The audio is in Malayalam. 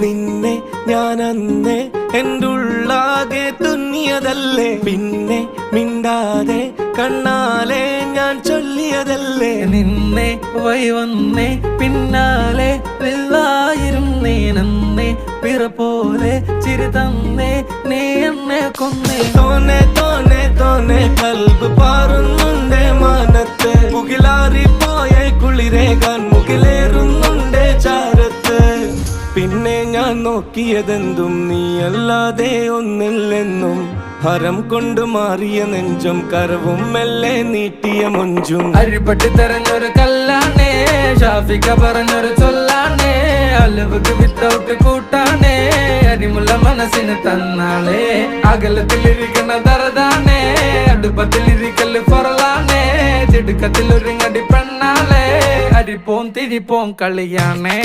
നിന്നെ ഞാൻ അന്നേ എൻ്റെ ഉള്ളാകെ തുന്നിയതല്ലേ, പിന്നെ മിണ്ടാതെ കണ്ണാലെ ഞാൻ ചൊല്ലിയതല്ലേ. നിന്നെ വന്നേ പിന്നാലെ വെള്ളായിരുന്നേ, നന്നേ പിറ പോലെ ചിരി തന്നേ, നീ എന്നെ കൊന്നേ. തോനെ തോനെ തോനെ കൽബ് പാറുന്നുണ്ട് മാനത്ത്, മുകിലാറിപ്പോയ കുളിരേകാൻ മുകിലേറുന്നുണ്ട് ചാരത്ത്. പിന്നെ ഞാൻ നോക്കിയതെന്തും നീയല്ലാതെ ഒന്നില്ലെന്നും, ഹരം കൊണ്ട് മാറിയ നെഞ്ചും കരവും മെല്ലെ നീട്ടിയ മൊഞ്ചും. അരിപ്പട്ടി തെരഞ്ഞൊരു കല്ലാണേ, ഷാഫിക്ക പറഞ്ഞൊരു ചൊല്ലാണേ, അലവുക്ക് വിത്തൗട്ട് കൂട്ടാണേ, അരിമുള്ള മനസ്സിന് തന്നാളേ. അകലത്തിലിരിക്കണ ദറദാണേ, അടുപ്പത്തിലിരിക്കല് പൊറലാണേ, തിടുക്കത്തിലൊരുങ്ങടി പെണ്ണാളേ, അരിപ്പോം തിരിപ്പോം കളിയാണേ.